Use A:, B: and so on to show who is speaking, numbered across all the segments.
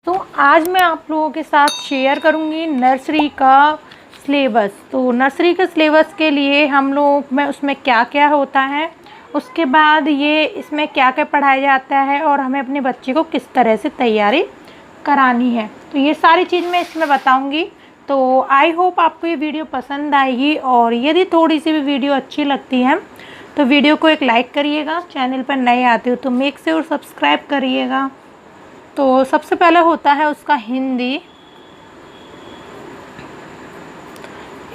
A: तो आज मैं आप लोगों के साथ शेयर करूंगी नर्सरी का सिलेबस। तो नर्सरी के सिलेबस के लिए हम लोग में उसमें क्या क्या होता है, उसके बाद ये इसमें क्या क्या पढ़ाया जाता है और हमें अपने बच्चे को किस तरह से तैयारी करानी है, तो ये सारी चीज़ मैं इसमें बताऊंगी। तो आई होप आपको ये वीडियो पसंद आएगी, और यदि थोड़ी सी भी वीडियो अच्छी लगती है तो वीडियो को एक लाइक करिएगा। चैनल पर नए आते हो तो मेक श्योर सब्सक्राइब करिएगा। तो सबसे पहले होता है उसका हिंदी,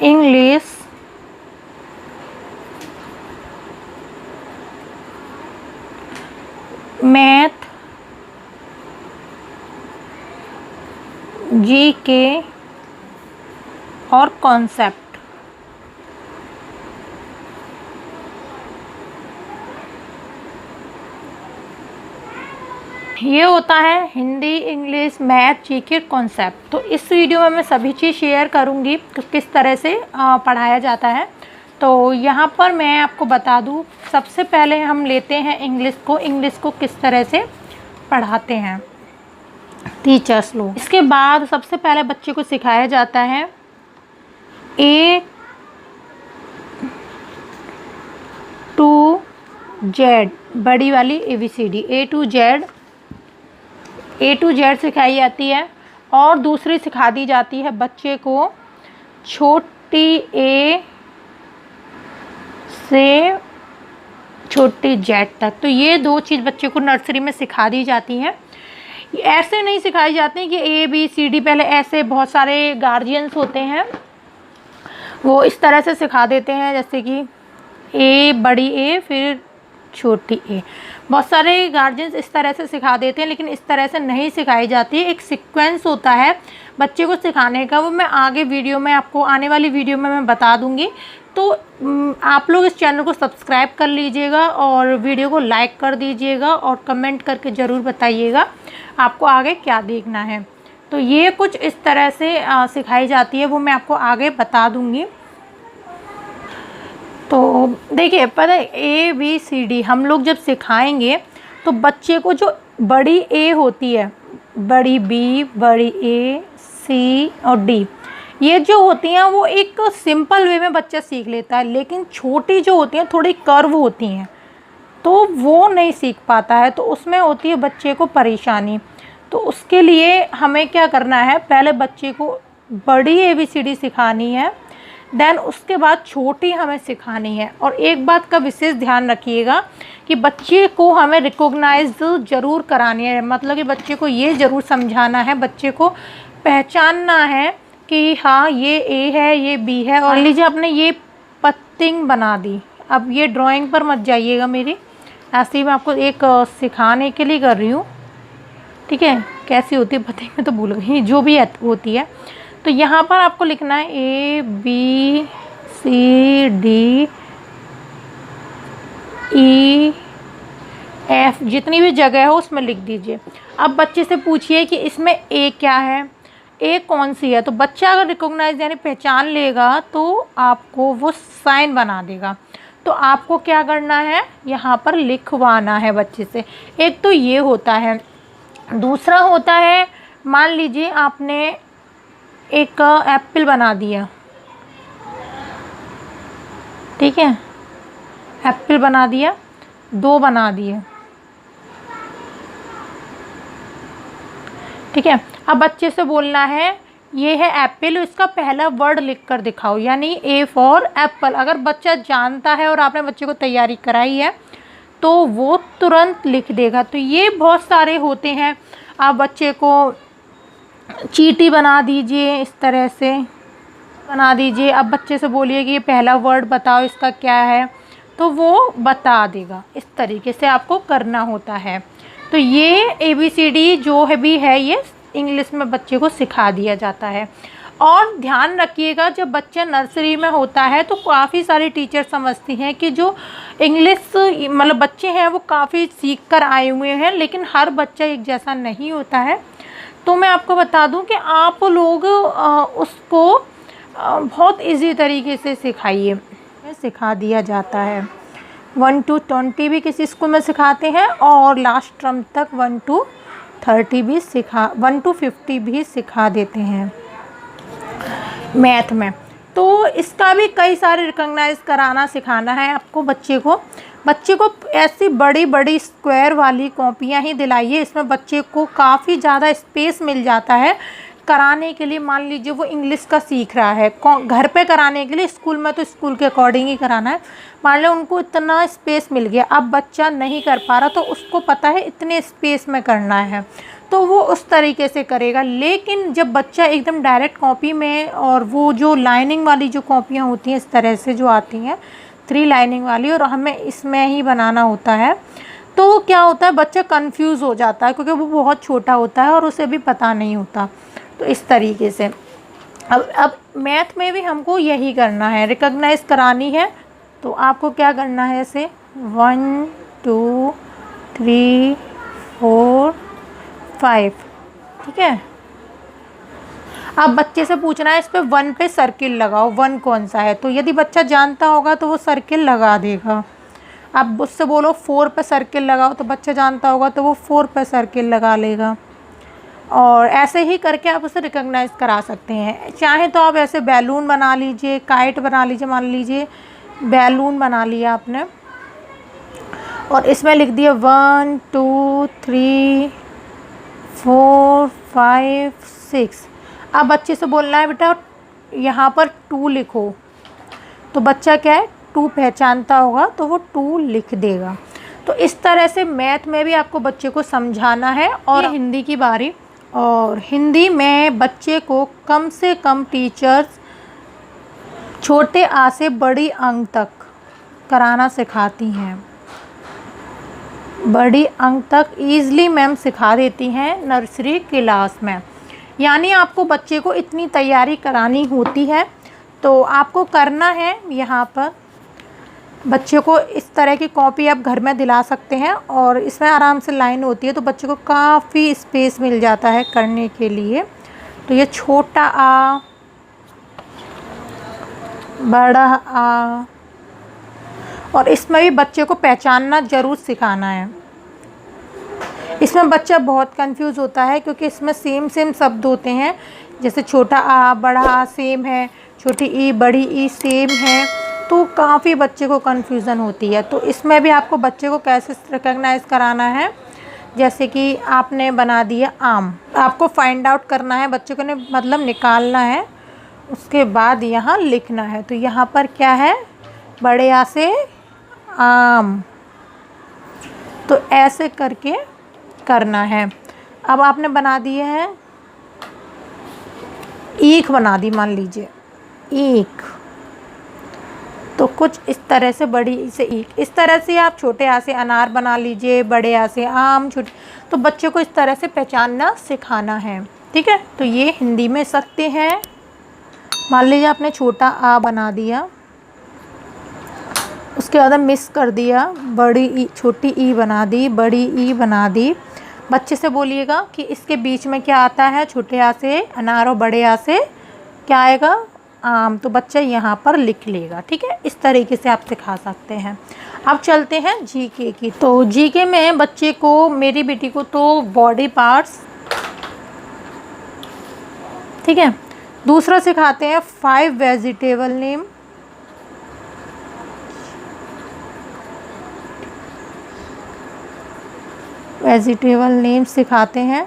A: इंग्लिश, मैथ, जीके और कॉन्सेप्ट। ये होता है Hindi, English, math, GK, concept. तो इस वीडियो में मैं सभी चीज़ शेयर करूंगी कि किस तरह से पढ़ाया जाता है। तो यहाँ पर मैं आपको बता दूँ, सबसे पहले हम लेते हैं इंग्लिश को किस तरह से पढ़ाते हैं टीचर्स लोग। इसके बाद सबसे पहले बच्चे को सिखाया जाता है A to Z, बड़ी वाली ABCD, A to Z सिखाई जाती है। और दूसरी सिखा दी जाती है बच्चे को छोटी a से छोटी z तक। तो ये दो चीज़ बच्चे को नर्सरी में सिखा दी जाती हैं। ऐसे नहीं सिखाई जाती कि ABCD, पहले ऐसे बहुत सारे गार्जियंस होते हैं वो इस तरह से सिखा देते हैं, जैसे कि A, बड़ी A फिर छोटी A। बहुत सारे गार्जियंस इस तरह से सिखा देते हैं, लेकिन इस तरह से नहीं सिखाई जाती है। एक सीक्वेंस होता है बच्चे को सिखाने का, वो मैं आगे वीडियो में आपको, आने वाली वीडियो में मैं बता दूंगी। तो आप लोग इस चैनल को सब्सक्राइब कर लीजिएगा और वीडियो को लाइक कर दीजिएगा और कमेंट करके ज़रूर बताइएगा आपको आगे क्या देखना है। तो ये कुछ इस तरह से सिखाई जाती है, वो मैं आपको आगे बता दूँगी। तो देखिए, पता है ABCD हम लोग जब सिखाएंगे तो बच्चे को जो बड़ी A होती है, बड़ी B, बड़ी A, C और D, ये जो होती हैं वो एक सिंपल वे में बच्चा सीख लेता है, लेकिन छोटी जो होती हैं थोड़ी कर्व होती हैं तो वो नहीं सीख पाता है, तो उसमें होती है बच्चे को परेशानी। तो उसके लिए हमें क्या करना है, पहले बच्चे को बड़ी ABCD सिखानी है, देन उसके बाद छोटी हमें सिखानी है। और एक बात का विशेष ध्यान रखिएगा कि बच्चे को हमें रिकॉग्नाइज ज़रूर करानी है, मतलब कि बच्चे को ये ज़रूर समझाना है, बच्चे को पहचानना है कि हाँ ये A है, ये B है। और लीजिए आपने ये पत्तिंग बना दी, अब ये ड्राइंग पर मत जाइएगा मेरी, ऐसे ही मैं आपको एक सिखाने के लिए कर रही हूँ, ठीक है। कैसी होती है पत्तिंग में तो भूल गई, जो भी होती है। तो यहाँ पर आपको लिखना है ABCD EF, जितनी भी जगह हो उसमें लिख दीजिए। अब बच्चे से पूछिए कि इसमें A क्या है, A कौन सी है। तो बच्चा अगर रिकॉग्नाइज यानी पहचान लेगा तो आपको वो साइन बना देगा। तो आपको क्या करना है, यहाँ पर लिखवाना है बच्चे से। एक तो ये होता है, दूसरा होता है, मान लीजिए आपने एक एप्पल बना दिया, ठीक है, एप्पल बना दिया, 2 बना दिए, ठीक है। अब बच्चे से बोलना है ये है एप्पल, इसका पहला वर्ड लिख कर दिखाओ, यानी A फॉर एप्पल। अगर बच्चा जानता है और आपने बच्चे को तैयारी कराई है तो वो तुरंत लिख देगा। तो ये बहुत सारे होते हैं। आप बच्चे को चीटी बना दीजिए, इस तरह से बना दीजिए। अब बच्चे से बोलिए कि ये पहला वर्ड बताओ, इसका क्या है, तो वो बता देगा। इस तरीके से आपको करना होता है। तो ये ABCD जो है भी है, ये इंग्लिश में बच्चे को सिखा दिया जाता है। और ध्यान रखिएगा, जब बच्चा नर्सरी में होता है तो काफ़ी सारी टीचर समझती हैं कि जो इंग्लिश मतलब बच्चे हैं वो काफ़ी सीख कर आए हुए हैं, लेकिन हर बच्चा एक जैसा नहीं होता है। तो मैं आपको बता दूं कि आप लोग उसको बहुत इजी तरीके से सिखाइए, सिखा दिया जाता है। 1 to 20 भी किसी स्कूल में सिखाते हैं और लास्ट टर्म तक 1 to 30 भी 1 to 50 भी सिखा देते हैं मैथ में। तो इसका भी कई सारे रिकॉग्नाइज कराना सिखाना है आपको बच्चे को ऐसी बड़ी बड़ी स्क्वायर वाली कॉपियाँ ही दिलाइए। इसमें बच्चे को काफ़ी ज़्यादा स्पेस मिल जाता है कराने के लिए। मान लीजिए वो इंग्लिश का सीख रहा है, घर पे कराने के लिए, स्कूल में तो स्कूल के अकॉर्डिंग ही कराना है। मान लो उनको इतना स्पेस मिल गया, अब बच्चा नहीं कर पा रहा तो उसको पता है इतने स्पेस में करना है, तो वो उस तरीके से करेगा। लेकिन जब बच्चा एकदम डायरेक्ट कॉपी में, और वो जो लाइनिंग वाली जो कॉपियाँ होती हैं इस तरह से जो आती हैं 3 लाइनिंग वाली, और हमें इसमें ही बनाना होता है, तो क्या होता है बच्चा कंफ्यूज हो जाता है क्योंकि वो बहुत छोटा होता है और उसे भी पता नहीं होता। तो इस तरीके से अब मैथ में भी हमको यही करना है, रिकॉग्नाइज करानी है। तो आपको क्या करना है, ऐसे 1 2 3 4 5, ठीक है। अब बच्चे से पूछना है इस पे 1 पे सर्किल लगाओ, 1 कौन सा है। तो यदि बच्चा जानता होगा तो वो सर्किल लगा देगा। अब उससे बोलो 4 पे सर्किल लगाओ, तो बच्चा जानता होगा तो वो 4 पे सर्किल लगा लेगा। और ऐसे ही करके आप उसे रिकॉग्नाइज करा सकते हैं। चाहे तो आप ऐसे बैलून बना लीजिए, काइट बना लीजिए। मान लीजिए बैलून बना लिया आपने और इसमें लिख दिया 1 2 3 4 5 6। अब बच्चे से बोलना है बेटा यहाँ पर 2 लिखो, तो बच्चा क्या है 2 पहचानता होगा तो वो 2 लिख देगा। तो इस तरह से मैथ में भी आपको बच्चे को समझाना है। और हिंदी की बारी, और हिंदी में बच्चे को कम से कम टीचर्स छोटे आ से बड़ी अंक तक कराना सिखाती हैं। बड़ी अंक तक ईज़िली मैम सिखा देती हैं नर्सरी क्लास में। यानी आपको बच्चे को इतनी तैयारी करानी होती है। तो आपको करना है, यहाँ पर बच्चे को इस तरह की कॉपी आप घर में दिला सकते हैं और इसमें आराम से लाइन होती है, तो बच्चे को काफ़ी स्पेस मिल जाता है करने के लिए। तो ये छोटा आ, बड़ा आ, और इसमें भी बच्चे को पहचानना ज़रूर सिखाना है। इसमें बच्चा बहुत कंफ्यूज होता है क्योंकि इसमें सेम शब्द होते हैं, जैसे छोटा आ बड़ा आ सेम है, छोटी ई बड़ी ई सेम है, तो काफ़ी बच्चे को कन्फ्यूज़न होती है। तो इसमें भी आपको बच्चे को कैसे रिकॉग्नाइज कराना है, जैसे कि आपने बना दिया आम, आपको फाइंड आउट करना है, बच्चे को ने मतलब निकालना है, उसके बाद यहाँ लिखना है। तो यहाँ पर क्या है, बड़े आ से आम, तो ऐसे करके करना है। अब आपने बना दिए हैं ईख, बना दी मान लीजिए ईख, तो कुछ इस तरह से बड़ी से ईख। इस तरह से आप छोटे आ से अनार बना लीजिए, बड़े आ से आम, छोटे, तो बच्चे को इस तरह से पहचानना सिखाना है, ठीक है। तो ये हिंदी में सकते हैं। मान लीजिए आपने छोटा आ बना दिया, उसके बाद मिस कर दिया, बड़ी ई छोटी ई बना दी, बड़ी ई बना दी। बच्चे से बोलिएगा कि इसके बीच में क्या आता है, छोटे आ से अनार और बड़े आ से क्या आएगा, आम, तो बच्चा यहाँ पर लिख लेगा, ठीक है। इस तरीके से आप सिखा सकते हैं। अब चलते हैं जीके की। तो जीके में बच्चे को, मेरी बेटी को तो बॉडी पार्ट्स, ठीक है। दूसरा सिखाते हैं 5 वेजिटेबल नेम। वेजिटेबल नेम सिखाते हैं।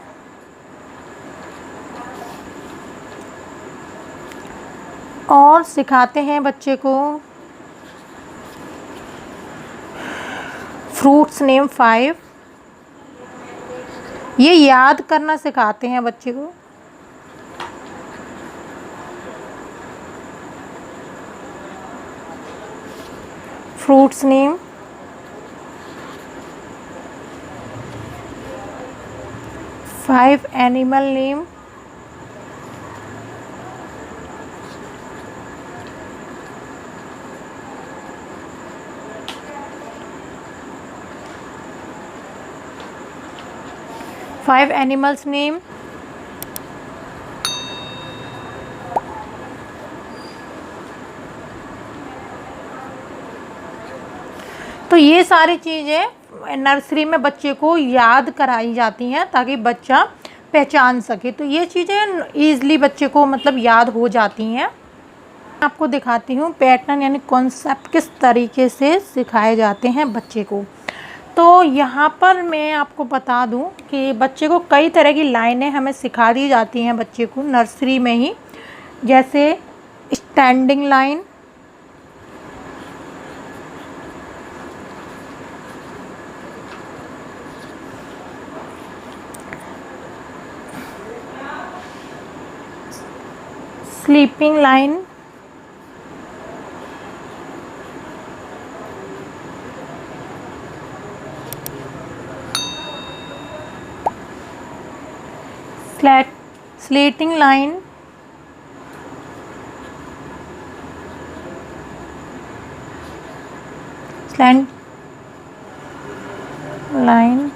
A: और सिखाते हैं बच्चे को फ्रूट्स नेम 5। ये याद करना सिखाते हैं बच्चे को। Fruits name, 5 animal name, five animals name. तो ये सारी चीज़ें नर्सरी में बच्चे को याद कराई जाती हैं ताकि बच्चा पहचान सके। तो ये चीज़ें ईज़िली बच्चे को मतलब याद हो जाती हैं। आपको दिखाती हूँ पैटर्न यानी कॉन्सेप्ट किस तरीके से सिखाए जाते हैं बच्चे को। तो यहाँ पर मैं आपको बता दूँ कि बच्चे को कई तरह की लाइनें हमें सिखा दी जाती हैं बच्चे को नर्सरी में ही, जैसे standing line, sleeping line, slanting line, slant line,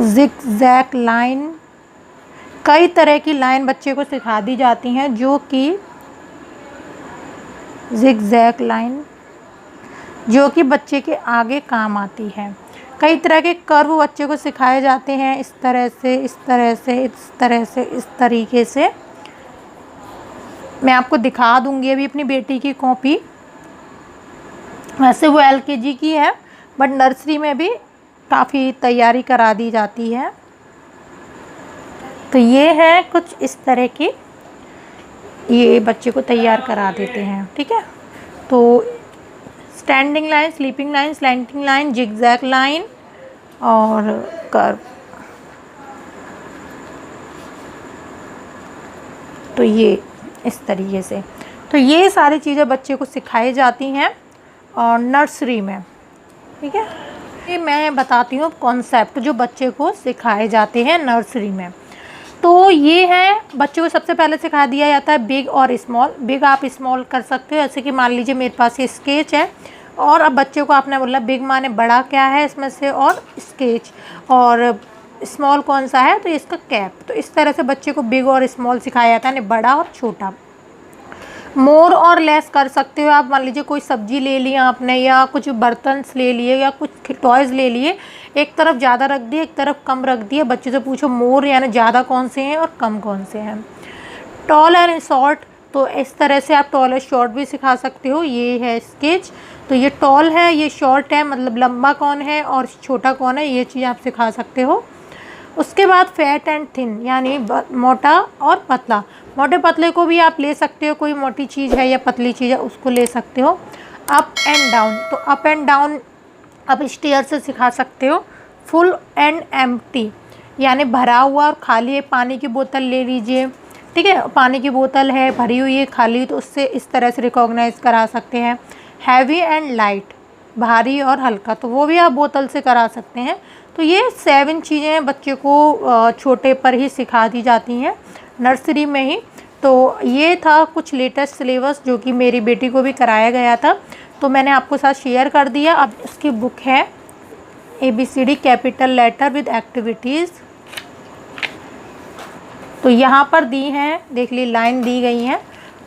A: zigzag line. कई तरह की लाइन बच्चे को सिखा दी जाती हैं, जो कि जिगजैग लाइन जो कि बच्चे के आगे काम आती है। कई तरह के कर्व बच्चे को सिखाए जाते हैं, इस तरह से, इस तरह से, इस तरह से, इस तरीके से। मैं आपको दिखा दूंगी अभी अपनी बेटी की कॉपी। वैसे वो LKG की है, बट नर्सरी में भी काफ़ी तैयारी करा दी जाती है। तो ये है कुछ इस तरह की, ये बच्चे को तैयार करा देते हैं। ठीक है, तो standing line, sleeping line, slanting line, zigzag line और कर्व। तो ये इस तरीके से, तो ये सारी चीज़ें बच्चे को सिखाई जाती हैं और नर्सरी में। ठीक है, ये मैं बताती हूँ कॉन्सेप्ट जो बच्चे को सिखाए जाते हैं नर्सरी में। तो ये है, बच्चों को सबसे पहले सिखा दिया जाता है बिग और स्मॉल। बिग आप स्मॉल कर सकते हो, जैसे कि मान लीजिए मेरे पास ये स्केच है और अब बच्चे को आपने बोला बिग माने बड़ा क्या है इसमें से, और स्केच, और स्मॉल कौन सा है, तो इसका कैप। तो इस तरह से बच्चे को बिग और स्मॉल सिखाया जाता है, यानी बड़ा और छोटा। मोर और लेस कर सकते हो आप, मान लीजिए कोई सब्जी ले लिया आपने, या कुछ बर्तन ले लिए, या कुछ टॉयज़ ले लिए, एक तरफ ज़्यादा रख दिए, एक तरफ कम रख दिए। बच्चे से पूछो मोर यानी ज़्यादा कौन से हैं और कम कौन से हैं। टॉल एंड शॉर्ट, तो इस तरह से आप टॉल और शॉर्ट भी सिखा सकते हो। ये है स्केच, तो ये टॉल है, ये शॉर्ट है, मतलब लंबा कौन है और छोटा कौन है, ये चीज़ आप सिखा सकते हो। उसके बाद फैट एंड थिन, यानी मोटा और पतला। मोटे पतले को भी आप ले सकते हो, कोई मोटी चीज़ है या पतली चीज़ है उसको ले सकते हो। अप एंड डाउन, तो अप एंड डाउन आप स्टेयर से सिखा सकते हो। फुल एंड एम्प्टी, यानी भरा हुआ और खाली है। पानी की बोतल ले लीजिए, ठीक है, पानी की बोतल है, भरी हुई है, खाली, तो उससे इस तरह से रिकॉग्नाइज करा सकते हैं। हैवी एंड लाइट, भारी और हल्का, तो वो भी आप बोतल से करा सकते हैं। तो ये 7 चीज़ें बच्चे को छोटे पर ही सिखा दी जाती हैं नर्सरी में ही। तो ये था कुछ लेटेस्ट सिलेबस जो कि मेरी बेटी को भी कराया गया था, तो मैंने आपको साथ शेयर कर दिया। अब इसकी बुक है ABCD capital letter with activities. तो यहाँ पर दी हैं, देख ली, लाइन दी गई हैं।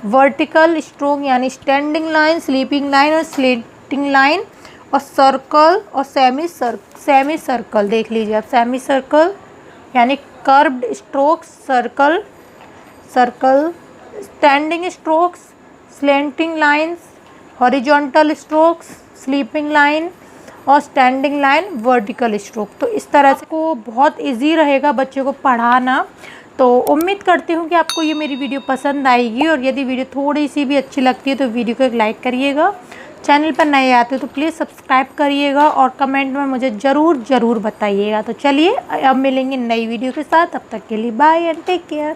A: वर्टिकल स्ट्रोक यानी स्टैंडिंग लाइन, स्लीपिंग लाइन और स्लेटिंग लाइन, और सर्कल और सेमी सर्कल देख लीजिए आप। सेमी सर्कल यानी curved strokes, circle, standing strokes, slanting lines, horizontal strokes, sleeping line और स्टैंडिंग लाइन, वर्टिकल स्ट्रोक। तो इस तरह से को बहुत इजी रहेगा बच्चे को पढ़ाना। तो उम्मीद करती हूँ कि आपको ये मेरी वीडियो पसंद आएगी, और यदि वीडियो थोड़ी सी भी अच्छी लगती है तो वीडियो को एक लाइक करिएगा। चैनल पर नए आते हो तो प्लीज़ सब्सक्राइब करिएगा और कमेंट में मुझे ज़रूर बताइएगा। तो चलिए अब मिलेंगे नई वीडियो के साथ, तब तक के लिए बाय एंड टेक केयर।